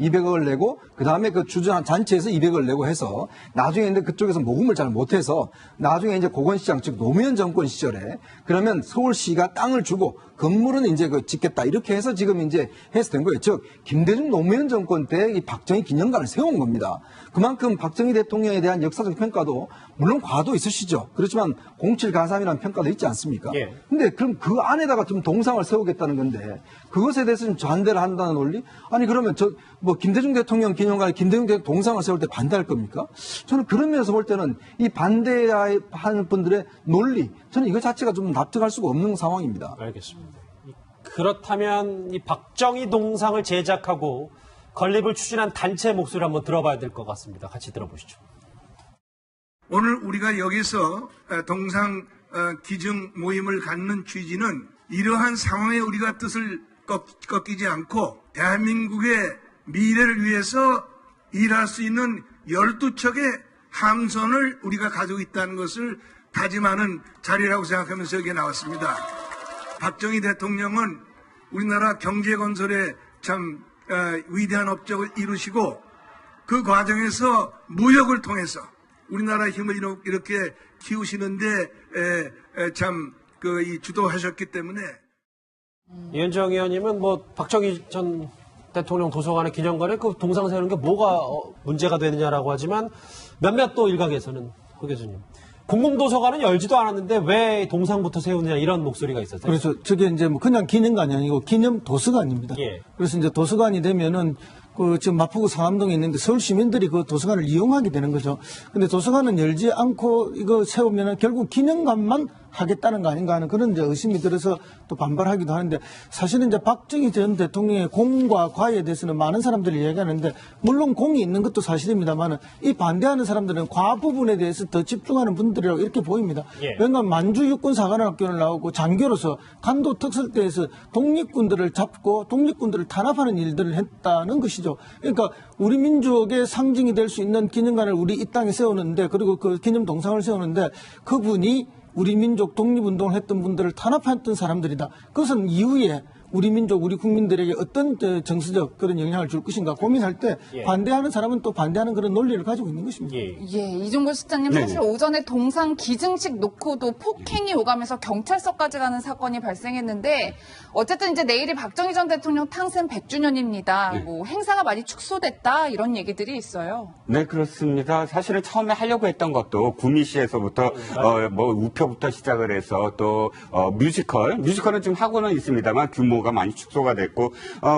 200억을 내고, 그 다음에 그 주전 잔치에서 200억을 내고 해서, 나중에 근데 그쪽에서 모금을 잘 못해서, 나중에 이제 고건시장, 즉 노무현 정권 시절에, 그러면 서울시가 땅을 주고, 건물은 이제 짓겠다. 이렇게 해서 지금 이제 해서 된 거예요. 즉, 김대중 노무현 정권 때 이 박정희 기념관을 세운 겁니다. 그만큼 박정희 대통령에 대한 역사적 평가도, 물론 과도 있으시죠. 그렇지만 07가삼이라는 평가도 있지 않습니까? 예. 근데 그럼 그 안에다가 좀 동상을 세우겠다는 건데, 그것에 대해서 좀 반대를 한다는 논리? 아니, 그러면 김대중 대통령 기념관에 김대중 대통령 동상을 세울 때 반대할 겁니까? 저는 그런 면에서 볼 때는 이 반대하는 분들의 논리, 저는 이거 자체가 좀 납득할 수가 없는 상황입니다. 알겠습니다. 그렇다면 이 박정희 동상을 제작하고 건립을 추진한 단체의 목소리를 한번 들어봐야 될 것 같습니다. 같이 들어보시죠. 오늘 우리가 여기서 동상 기증 모임을 갖는 취지는 이러한 상황에 우리가 뜻을 꺾이지 않고 대한민국의 미래를 위해서 일할 수 있는 12척의 함선을 우리가 가지고 있다는 것을 다짐하는 자리라고 생각하면서 여기에 나왔습니다. 박정희 대통령은 우리나라 경제 건설에 참 위대한 업적을 이루시고 그 과정에서 무역을 통해서 우리나라 힘을 이렇게 키우시는데 참 주도하셨기 때문에 이현정 의원님은 박정희 전 대통령 도서관의 기념관에 그 동상 세우는 게 뭐가 문제가 되느냐라고 하지만 몇몇 또 일각에서는 허 교수님 공공도서관은 열지도 않았는데 왜 동상부터 세우느냐 이런 목소리가 있었어요. 그래서 저게 이제 뭐 그냥 기념관이 아니고 기념 도서관입니다. 예. 그래서 이제 도서관이 되면은 그 지금 마포구 상암동에 있는데 서울 시민들이 그 도서관을 이용하게 되는 거죠. 근데 도서관은 열지 않고 이거 세우면은 결국 기념관만 하겠다는 거 아닌가 하는 그런 이제 의심이 들어서 또 반발하기도 하는데 사실은 이제 박정희 전 대통령의 공과 과에 대해서는 많은 사람들이 얘기하는데 물론 공이 있는 것도 사실입니다만은 이 반대하는 사람들은 과 부분에 대해서 더 집중하는 분들이라고 이렇게 보입니다. 예. 왜냐하면 만주 육군사관학교를 나오고 장교로서 간도 특설대에서 독립군들을 잡고 독립군들을 탄압하는 일들을 했다는 것이죠. 그러니까 우리 민족의 상징이 될 수 있는 기념관을 우리 이 땅에 세우는데 그리고 그 기념 동상을 세우는데 그분이 우리 민족 독립운동을 했던 분들을 탄압했던 사람들이다. 그것은 이후에 우리 민족, 우리 국민들에게 어떤 정서적 그런 영향을 줄 것인가 고민할 때 예. 반대하는 사람은 또 반대하는 그런 논리를 가지고 있는 것입니다. 예. 예, 이종걸 실장님 사실 오전에 동상 기증식 놓고도 폭행이 오가면서 경찰서까지 가는 사건이 발생했는데 어쨌든 이제 내일이 박정희 전 대통령 탄생 100주년입니다. 뭐 행사가 많이 축소됐다 이런 얘기들이 있어요. 네, 그렇습니다. 사실은 처음에 하려고 했던 것도 구미시에서부터 뭐 우표부터 시작을 해서 또 뮤지컬은 지금 하고는 있습니다만 규모가 많이 축소가 됐고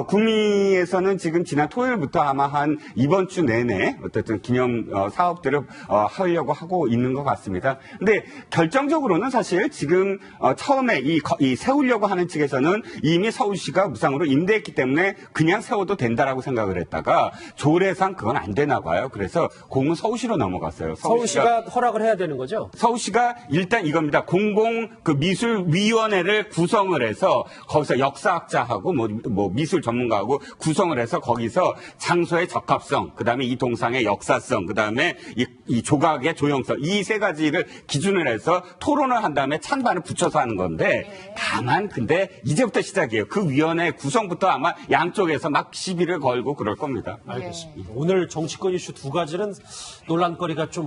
구미에서는 지금 지난 토요일부터 아마 한 이번 주 내내 어쨌든 기념 사업들을 하려고 하고 있는 것 같습니다. 근데 결정적으로는 사실 지금 처음에 이 세우려고 하는 측에서는 이미 서울시가 무상으로 임대했기 때문에 그냥 세워도 된다라고 생각을 했다가 조례상 그건 안 되나 봐요. 그래서 공은 서울시로 넘어갔어요. 서울시가 허락을 해야 되는 거죠? 서울시가 일단 이겁니다. 공공 그 미술위원회를 구성을 해서 거기서 역사학자하고 뭐 미술 전문가하고 구성을 해서 거기서 장소의 적합성, 그다음에 이 동상의 역사성, 그다음에 이 조각의 조형성 이 세 가지를 기준을 해서 토론을 한 다음에 찬반을 붙여서 하는 건데 다만 근데 이제부터 시작이에요. 그 위원회 구성부터 아마 양쪽에서 막 시비를 걸고 그럴 겁니다. 알겠습니다. 오늘 정치권 이슈 두 가지는 논란거리가 좀